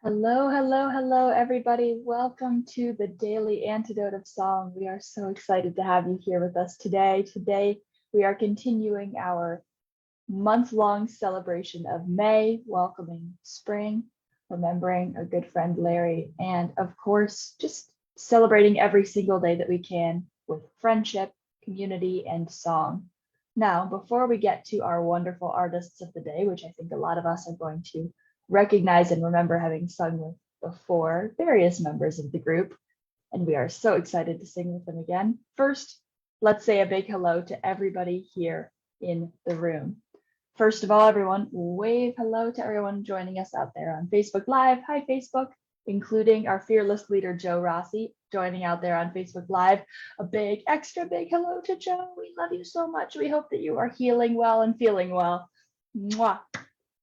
Hello, hello, hello, everybody. Welcome to the daily Antidote of Song. We are so excited to have you here with us today. Today, we are continuing our month-long celebration of May, welcoming spring, remembering our good friend Larry, and of course, just celebrating every single day that we can with friendship, community, and song. Now, before we get to our wonderful artists of the day, which I think a lot of us are going to recognize and remember having sung with before, various members of the group, and we are so excited to sing with them again. First, let's say a big hello to everybody here in the room. First of all, everyone, wave hello to everyone joining us out there on Facebook Live. Hi, Facebook, including our fearless leader, Joe Rossi, joining out there on Facebook Live. A big, extra big hello to Joe. We love you so much. We hope that you are healing well and feeling well. Mwah.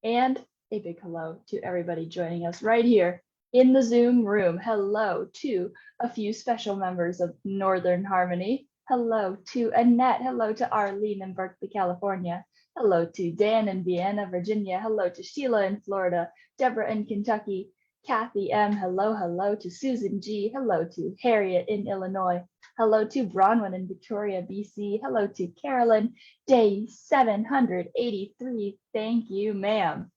And a big hello to everybody joining us right here in the Zoom room. Hello to a few special members of Northern Harmony. Hello to Annette. Hello to Arlene in Berkeley, California. Hello to Dan in Vienna, Virginia. Hello to Sheila in Florida. Deborah in Kentucky. Kathy M. Hello to Susan G. Hello to Harriet in Illinois. Hello to Bronwyn in Victoria, BC. Hello to Carolyn, day 783. Thank you, ma'am.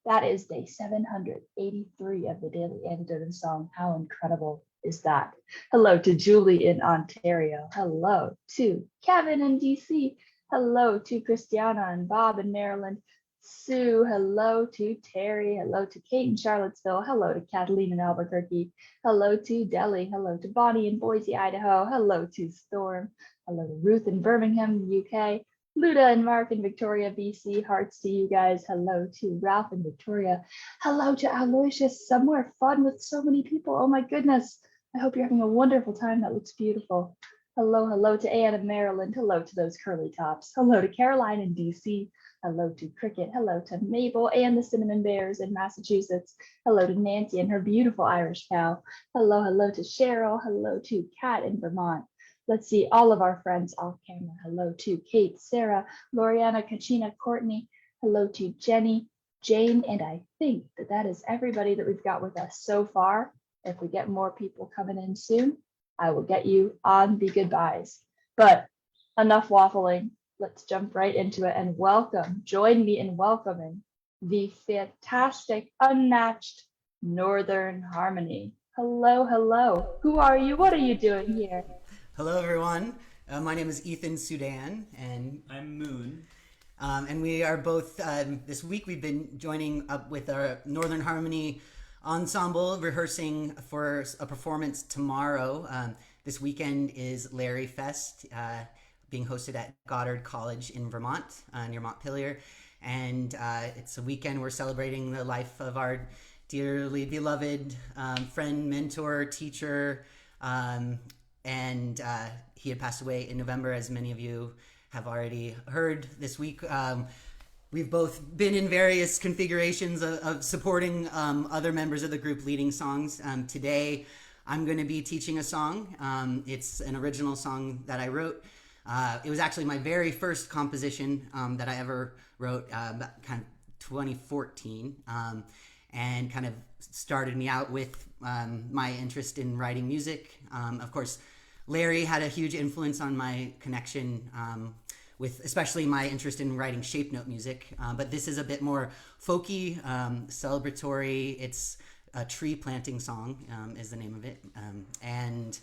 That is day 783 of the Daily Antidote of Song. How incredible is that? Hello to Julie in Ontario. Hello to Kevin in DC. Hello to Christiana and Bob in Maryland. Sue, hello to Terry. Hello to Kate in Charlottesville. Hello to Kathleen in Albuquerque. Hello to Delhi. Hello to Bonnie in Boise, Idaho. Hello to Storm. Hello to Ruth in Birmingham, UK. Luda and Mark in Victoria, BC. Hearts to you guys. Hello to Ralph in Victoria. Hello to Aloysius, somewhere fun with so many people. Oh my goodness. I hope you're having a wonderful time. That looks beautiful. Hello to Anne in Maryland. Hello to those curly tops. Hello to Caroline in DC. Hello to Cricket. Hello to Mabel and the Cinnamon Bears in Massachusetts. Hello to Nancy and her beautiful Irish pal. Hello to Cheryl. Hello to Kat in Vermont. Let's see all of our friends off camera. Hello to Kate, Sarah, Loriana, Kachina, Courtney. Hello to Jenny, Jane, and I think that is everybody that we've got with us so far. If we get more people coming in soon, I will get you on the goodbyes. But enough waffling. Let's jump right into it and join me in welcoming the fantastic, unmatched Northern Harmony. Hello. Who are you? What are you doing here? Hello, everyone. My name is Ethan Sudan, and I'm Moon. and we are both. This week, we've been joining up with our Northern Harmony ensemble, rehearsing for a performance tomorrow. This weekend is Larry Fest, being hosted at Goddard College in Vermont, near Montpelier, and it's a weekend we're celebrating the life of our dearly beloved friend, mentor, teacher. And he had passed away in November, as many of you have already heard this week. We've both been in various configurations of supporting other members of the group leading songs. Today, I'm going to be teaching a song. It's an original song that I wrote. It was actually my very first composition that I ever wrote, kind of 2014, and kind of started me out with my interest in writing music. Of course, Larry had a huge influence on my connection with especially my interest in writing shape note music. But this is a bit more folky, celebratory. It's a tree planting song is the name of it. And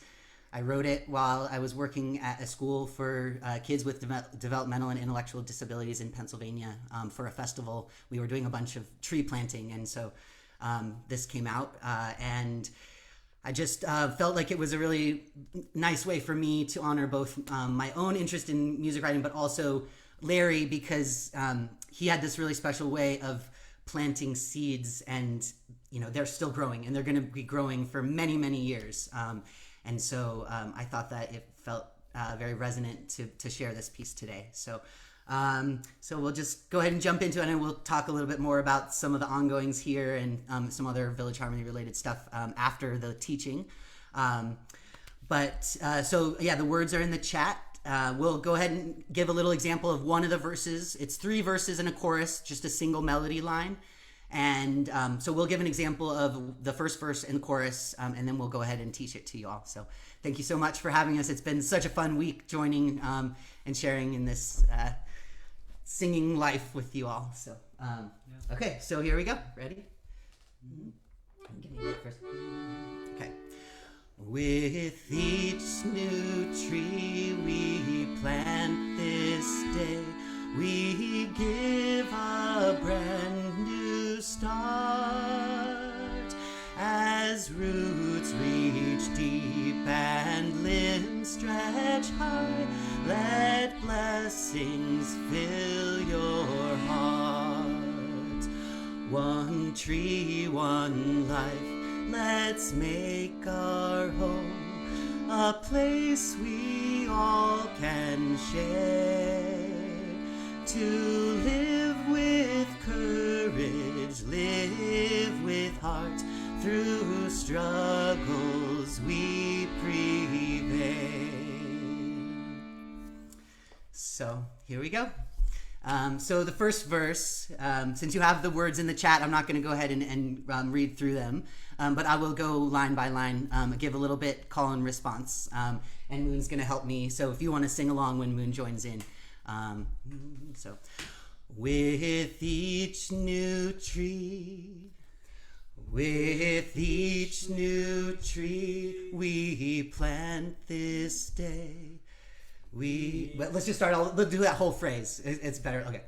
I wrote it while I was working at a school for kids with developmental and intellectual disabilities in Pennsylvania for a festival. We were doing a bunch of tree planting, and so this came out. And I just felt like it was a really nice way for me to honor both my own interest in music writing, but also Larry, because he had this really special way of planting seeds, and they're still growing, and they're going to be growing for many, many years. And so I thought that it felt very resonant to share this piece today. So we'll just go ahead and jump into it, and we'll talk a little bit more about some of the ongoings here and some other Village Harmony related stuff after the teaching. So the words are in the chat. We'll go ahead and give a little example of one of the verses. It's 3 verses and a chorus, just a single melody line. And so we'll give an example of the first verse and the chorus, and then we'll go ahead and teach it to you all. So thank you so much for having us. It's been such a fun week joining and sharing in this singing life with you all. So, okay, so here we go. Ready? Give me a minute first. Okay. With each new tree we plant this day, we give a brand new start. As roots reach deep and limbs stretch high, let blessings fill your heart. One tree, one life, let's make our home a place we all can share. To live with courage, live with heart, through struggles we prevail. So here we go. So the first verse, since you have the words in the chat, I'm not going to go ahead and read through them, but I will go line by line, give a little bit call and response, and Moon's going to help me. So if you want to sing along when Moon joins in. So, with each new tree, with each new tree we plant this day. Let's just start. Let's do that whole phrase. It's better. Okay.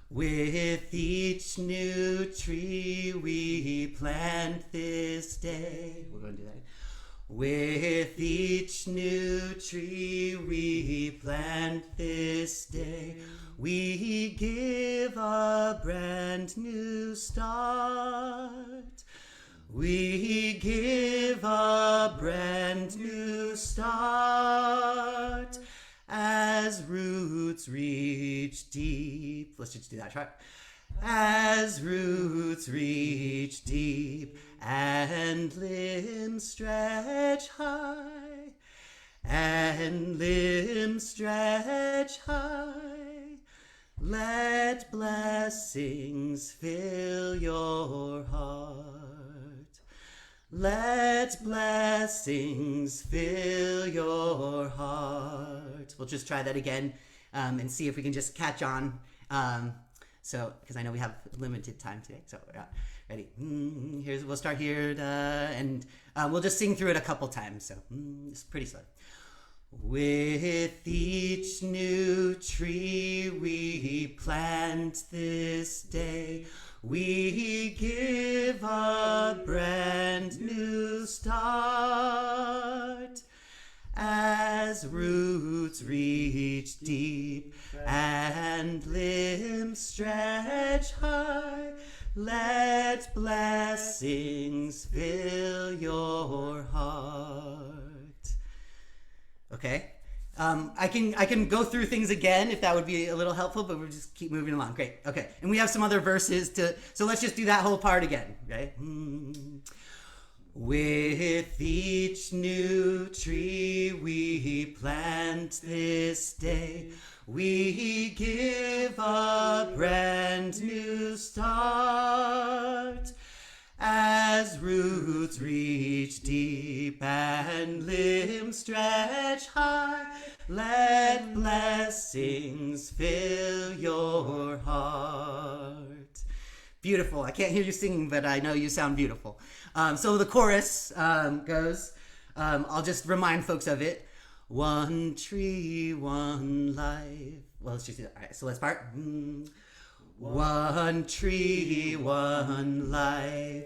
With each new tree we plant this day. We're going to do that. With each new tree we plant this day, we give a brand new start. We give a brand new start. As roots reach deep. Let's just do that. Try. As roots reach deep and limbs stretch high, and limbs stretch high, let blessings fill your heart. Let blessings fill your heart. We'll just try that again and see if we can just catch on. So, because I know we have limited time today. So, ready? We'll start here, and we'll just sing through it a couple times. So, it's pretty slow. With each new tree we plant this day, we give a brand new start. As roots reach deep and limbs stretch high, let blessings fill your heart. Okay. I can go through things again if that would be a little helpful, but we'll just keep moving along. Great. Okay. And we have some other verses so let's just do that whole part again. Okay. With each new tree we plant this day, we give a brand new start. As roots reach deep and limbs stretch high, let blessings fill your heart. Beautiful. I can't hear you singing, but I know you sound beautiful. So the chorus goes, I'll just remind folks of it. One tree, one life. Well, let's just do that. All right, so let's start. One tree, one life.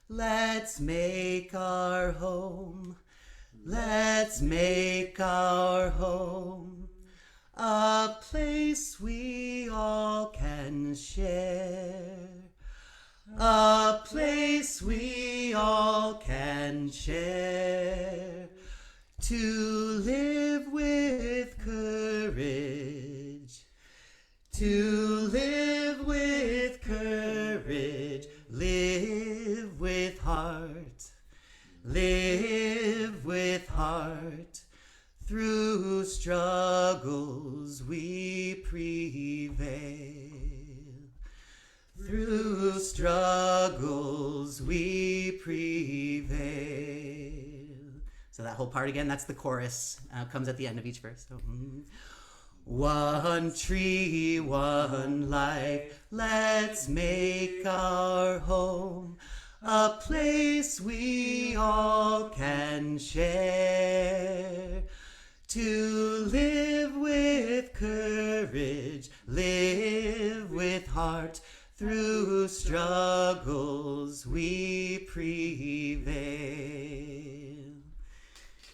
Let's make our home. Let's make our home a place we all can share. A place we all can share. To live with courage. To live with courage. Live with heart. Live with heart. Through struggles we prevail. through struggles we prevail. So that whole part again, that's the chorus, comes at the end of each verse. So, one tree, one life, let's make our home a place we all can share. To live with courage, live with heart, through struggles we prevail.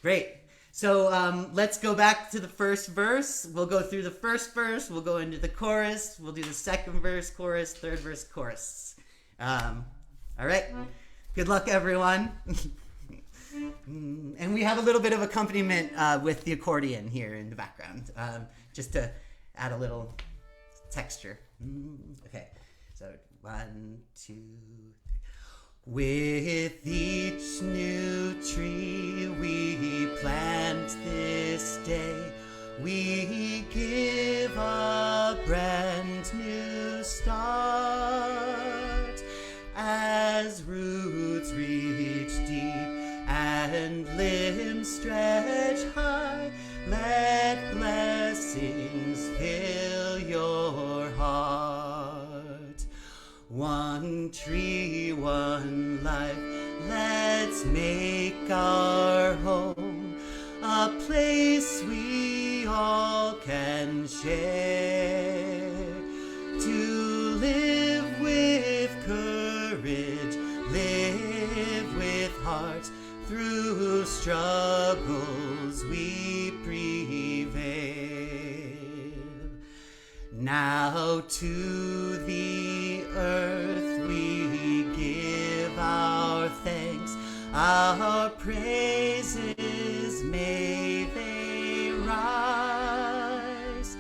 Great. So let's go back to the first verse. We'll go through the first verse. We'll go into the chorus. We'll do the second verse, chorus, third verse, chorus. All right. Good luck, everyone. And we have a little bit of accompaniment with the accordion here in the background, just to add a little texture. Okay. So 1, 2, 3. With each new tree we plant this day, we give a brand new start. As roots reach deep and limbs stretch high, let blessings fill your heart. One tree, one life, let's make our home a place we all can share. To live with courage, live with heart, through struggles we prevail. Now to the earth we give our thanks, our praises may they rise,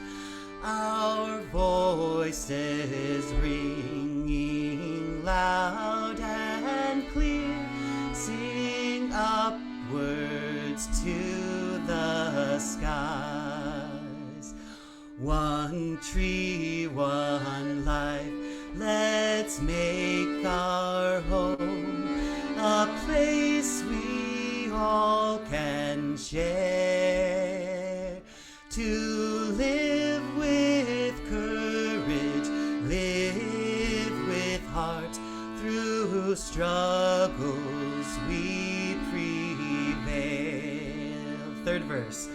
our voices ringing loud and clear, sing upwards to the skies. One tree, one life, let's make our home a place we all can share. To live with courage, live with heart, through struggles we prevail. Third verse.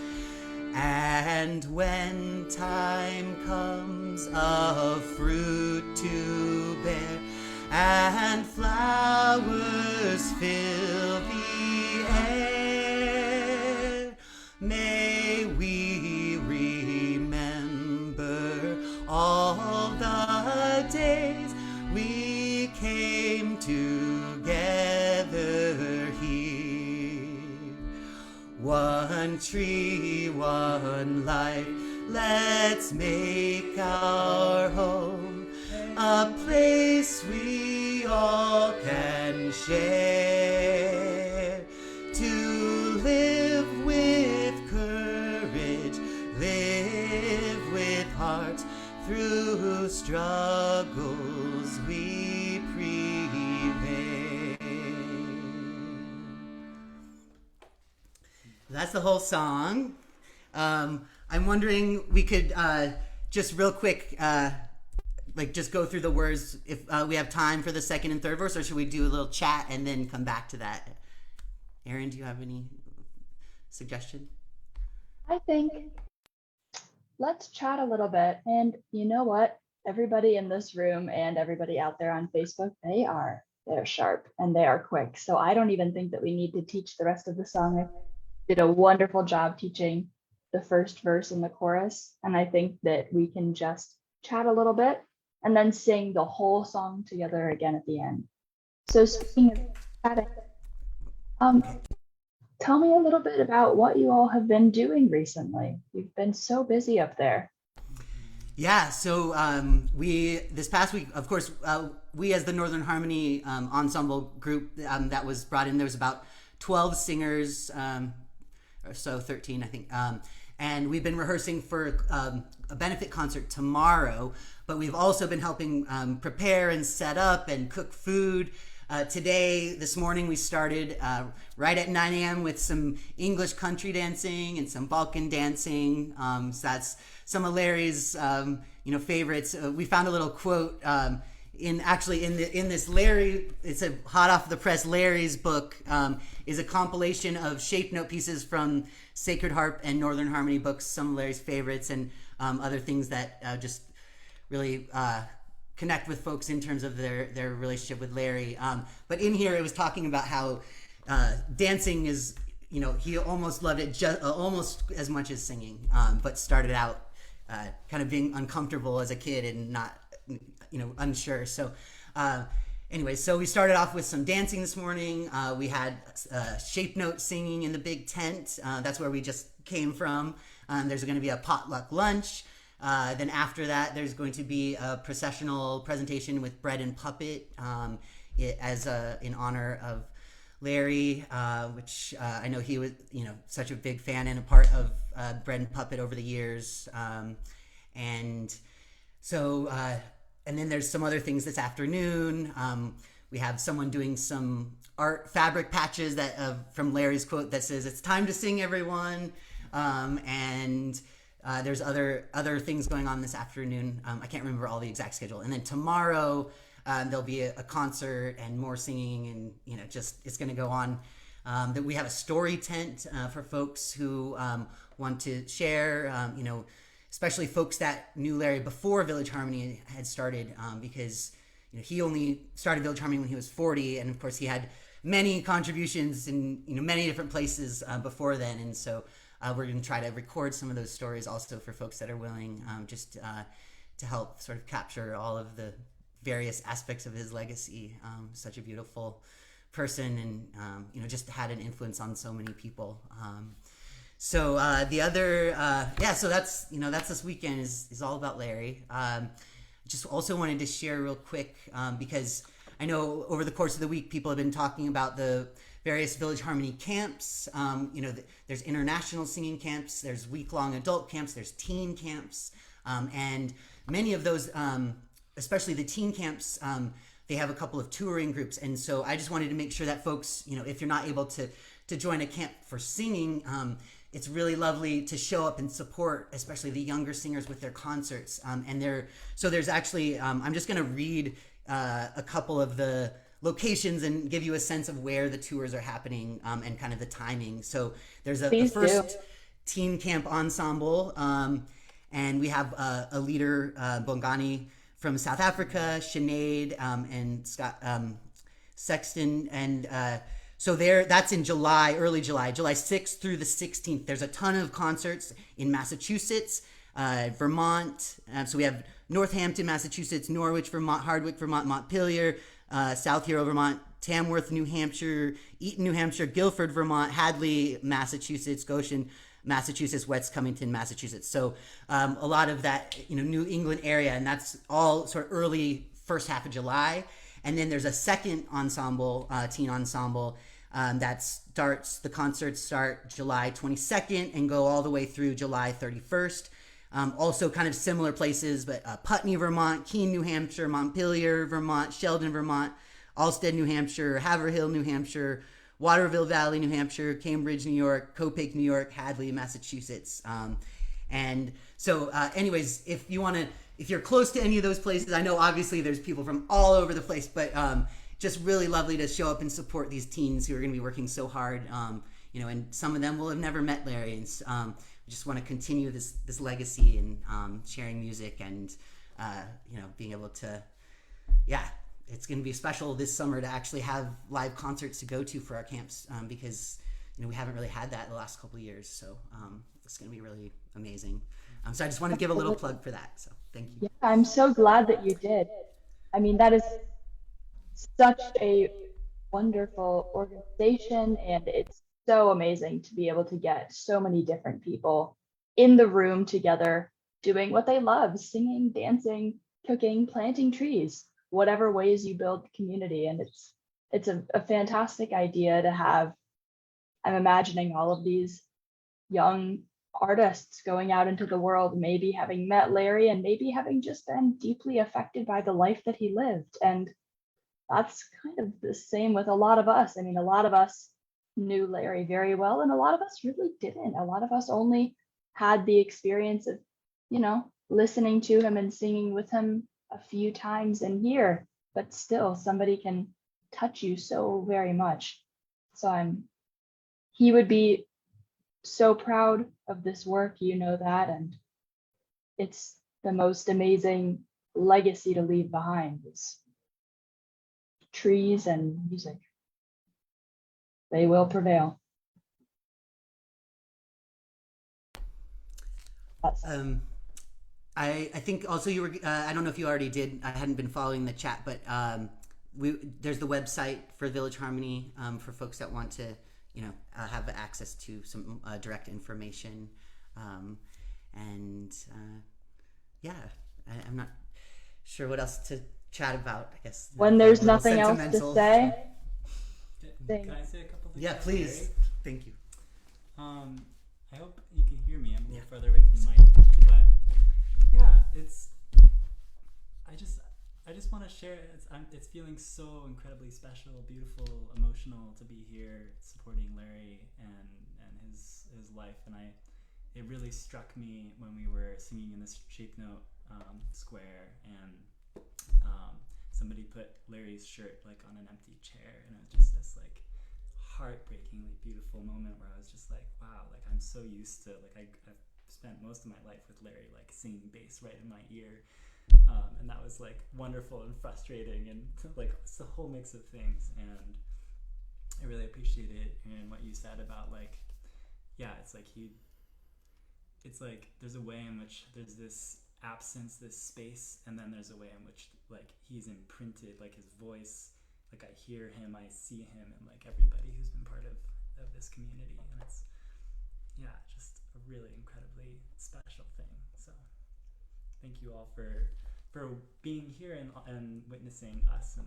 And when time comes of fruit to bear, and flowers fill the air, may we remember all the days we came together here. One tree, one life, let's make our home a place we all can share. To live with courage, live with heart, through struggles we prevail. That's the whole song. I'm wondering, we could just real quick, just go through the words if we have time for the second and third verse, or should we do a little chat and then come back to that? Erin, do you have any suggestion? I think let's chat a little bit. And you know what? Everybody in this room and everybody out there on Facebook, they're sharp and they are quick. So I don't even think that we need to teach the rest of the song. I did a wonderful job teaching the first verse and the chorus. And I think that we can just chat a little bit and then sing the whole song together again at the end. So speaking of chatting, tell me a little bit about what you all have been doing recently. You've been so busy up there. Yeah, so we, this past week, of course, we as the Northern Harmony ensemble group that was brought in, there was about 12 singers, or so 13, I think. And we've been rehearsing for a benefit concert tomorrow, but we've also been helping prepare and set up and cook food. This morning, we started right at 9 a.m. with some English country dancing and some Balkan dancing. So that's some of Larry's, favorites. We found a little quote in this Larry. It's a hot off the press. Larry's book is a compilation of shape note pieces from Sacred Harp and Northern Harmony books. Some of Larry's favorites and other things that just really connect with folks in terms of their relationship with Larry. But in here, it was talking about how dancing is, he almost loved it almost as much as singing, but started out kind of being uncomfortable as a kid and not, unsure. So anyway, so we started off with some dancing this morning. We had shape note singing in the big tent. That's where we just came from. There's going to be a potluck lunch. Then after that, there's going to be a processional presentation with bread and puppet in honor of Larry, which I know he was, such a big fan and a part of bread and puppet over the years. And then there's some other things this afternoon. We have someone doing some art fabric patches from Larry's quote that says, "It's time to sing, everyone." There's other things going on this afternoon. I can't remember all the exact schedule. And then tomorrow there'll be a concert and more singing, and it's going to go on. That we have a story tent for folks who want to share. Especially folks that knew Larry before Village Harmony had started, because he only started Village Harmony when he was 40, and of course he had many contributions in many different places before then, and so. We're going to try to record some of those stories also for folks that are willing, just to help sort of capture all of the various aspects of his legacy. Such a beautiful person, and just had an influence on so many people. So that's that's this weekend is all about Larry. Just also wanted to share real quick because I know over the course of the week people have been talking about the various Village Harmony camps. There's international singing camps, there's week-long adult camps, there's teen camps, and many of those, especially the teen camps, they have a couple of touring groups. And so I just wanted to make sure that folks, if you're not able to join a camp for singing, it's really lovely to show up and support, especially the younger singers with their concerts. There's actually, I'm just going to read a couple of the locations and give you a sense of where the tours are happening and kind of the timing. So there's the first teen camp ensemble, and we have a leader, Bongani from South Africa, Sinead, and Scott Sexton, and that's in July, early July 6th through the 16th. There's a ton of concerts in Massachusetts, Vermont. So we have Northampton, Massachusetts, Norwich, Vermont, Hardwick, Vermont, Montpelier, South Hero, Vermont, Tamworth, New Hampshire, Eaton, New Hampshire, Guilford, Vermont, Hadley, Massachusetts, Goshen, Massachusetts, West Cummington, Massachusetts. So a lot of that, New England area, and that's all sort of early first half of July. And then there's a second ensemble, teen ensemble, the concerts start July 22nd and go all the way through July 31st. Also kind of similar places, but Putney, Vermont, Keene, New Hampshire, Montpelier, Vermont, Sheldon, Vermont, Alstead, New Hampshire, Haverhill, New Hampshire, Waterville Valley, New Hampshire, Cambridge, New York, Copake, New York, Hadley, Massachusetts. Anyways, if you're close to any of those places, I know obviously there's people from all over the place, but just really lovely to show up and support these teens who are going to be working so hard. And some of them will have never met Larry, and we just want to continue this legacy and sharing music and being able to, it's going to be special this summer to actually have live concerts to go to for our camps, because we haven't really had that the last couple of years. So it's going to be really amazing. So I just want to give a little plug for that. So thank you. Yeah, I'm so glad that you did. I mean, that is such a wonderful organization, and it's so amazing to be able to get so many different people in the room together doing what they love: singing, dancing, cooking, planting trees, whatever ways you build community. And it's a fantastic idea to have. I'm imagining all of these young artists going out into the world, maybe having met Larry and maybe having just been deeply affected by the life that he lived. And that's kind of the same with a lot of us. I mean, a lot of us knew Larry very well, and a lot of us really didn't. A lot of us only had the experience of, listening to him and singing with him a few times in here, but still somebody can touch you so very much. So he would be so proud of this work, that, and it's the most amazing legacy to leave behind is trees and music. They will prevail. I think also you were, I don't know if you already did, I hadn't been following the chat, but there's the website for Village Harmony for folks that want to, have access to some direct information. I'm not sure what else to chat about, I guess. When there's nothing else to say. Can I say a couple things? Yeah, please. Thank you. I hope you can hear me. I'm a little further away from the mic, but yeah, I just want to share. It's feeling so incredibly special, beautiful, emotional to be here supporting Larry and his life, and it really struck me when we were singing in this Shape Note square, and somebody put Larry's shirt like on an empty chair, and it was just this like heartbreakingly beautiful moment where I was just like, wow, like I'm so used to, like I've spent most of my life with Larry, like singing bass right in my ear, and that was like wonderful and frustrating, and like it's a whole mix of things. And I really appreciated hearing what you said about like, yeah, it's like there's a way in which there's this absence, this space, and then there's a way in which like he's imprinted, like his voice, like I hear him, I see him, and like everybody who's been part of this community, and it's just a really incredibly special thing. So thank you all for being here and witnessing us in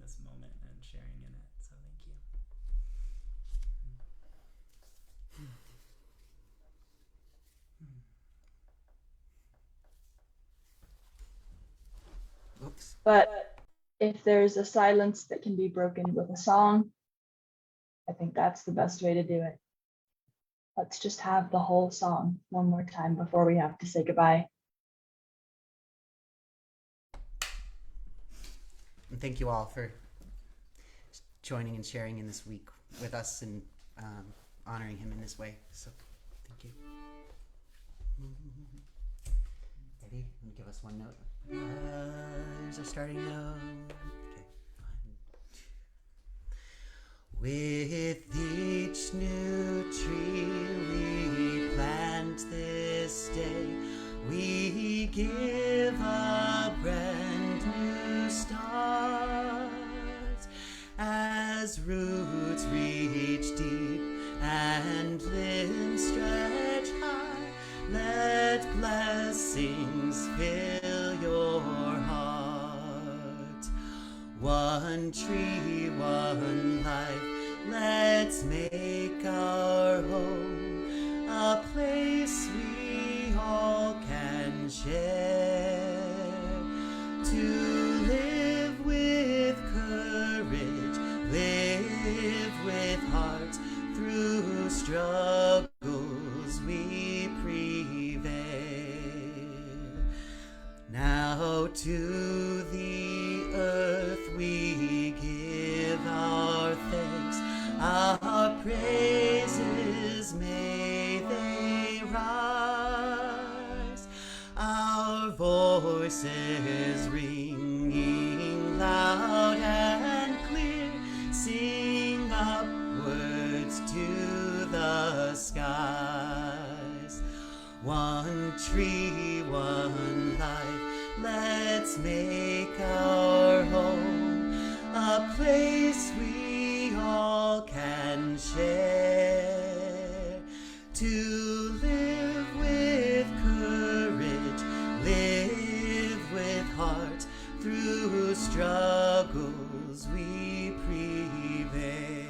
this moment and sharing in it. So thank you. Oops. But if there's a silence that can be broken with a song, I think that's the best way to do it. Let's just have the whole song one more time before we have to say goodbye. And thank you all for joining and sharing in this week with us and honoring him in this way. So thank you. Ready? Let me give us one note. There's a starting note. Okay. 1, 2. With each new tree we plant this day, we give a brand new start. As roots reach deep and limbs stretch high, let blessings fill your heart. One tree, one life, let's make our home a place we all can share. To live with courage, live with heart, through struggles we prevail. Now to the earth we give our thanks, our praises may they rise, our voices ringing loud and clear, sing upwards to the skies. One tree, one life, let's make our home a place we all can share. To live with courage, live with heart, through struggles we prevail.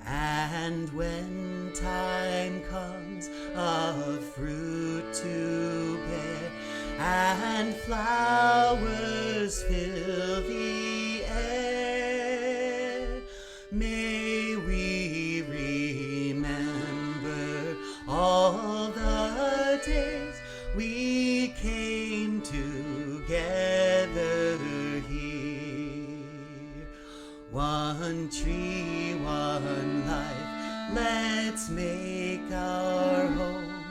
And when time comes of fruit to bear, and flowers fill the air. May we remember all the days we came together here. One tree, one life, let's make our home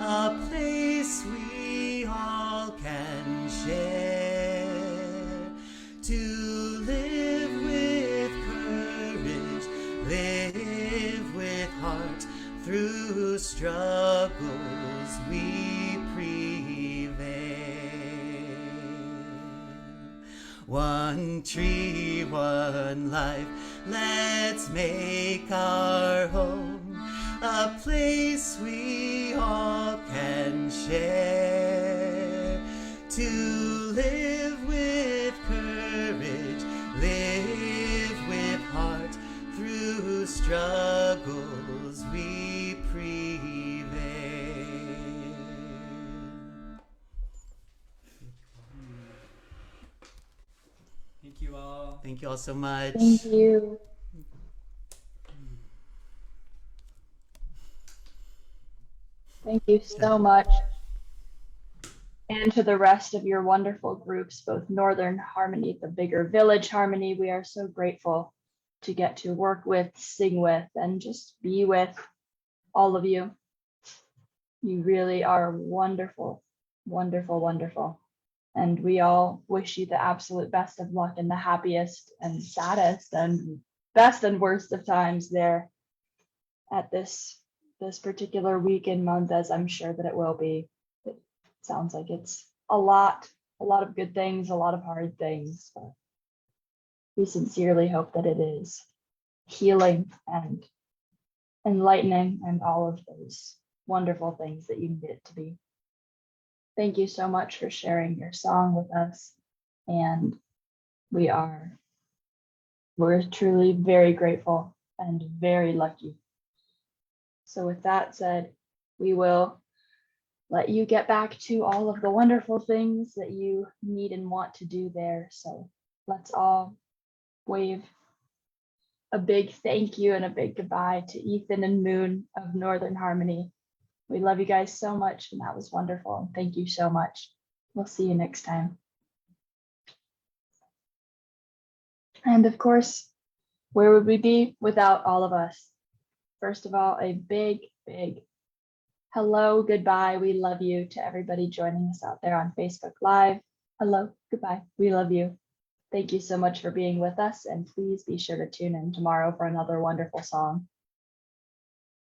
a place we all can share. To live with courage, live with heart, through struggles we prevail. One tree, one life, let's make our home a place we all can share. To live with courage, live with heart, through struggles we prevail. Thank you all. Thank you all so much. Thank you. Thank you so much. And to the rest of your wonderful groups, both Northern Harmony, the bigger Village Harmony, we are so grateful to get to work with, sing with, and just be with all of you. You really are wonderful, wonderful, wonderful. And we all wish you the absolute best of luck in the happiest and saddest and best and worst of times there at this particular week and month, as I'm sure that it will be. It sounds like it's a lot of good things, a lot of hard things, but we sincerely hope that it is healing and enlightening and all of those wonderful things that you need it to be. Thank you so much for sharing your song with us, and we're truly very grateful and very lucky. So with that said, we will let you get back to all of the wonderful things that you need and want to do there. So let's all wave a big thank you and a big goodbye to Ethan and Moon of Northern Harmony. We love you guys so much, and that was wonderful. And thank you so much. We'll see you next time. And of course, where would we be without all of us? First of all, a big, big hello, goodbye, we love you to everybody joining us out there on Facebook Live. Hello, goodbye, we love you. Thank you so much for being with us, and please be sure to tune in tomorrow for another wonderful song.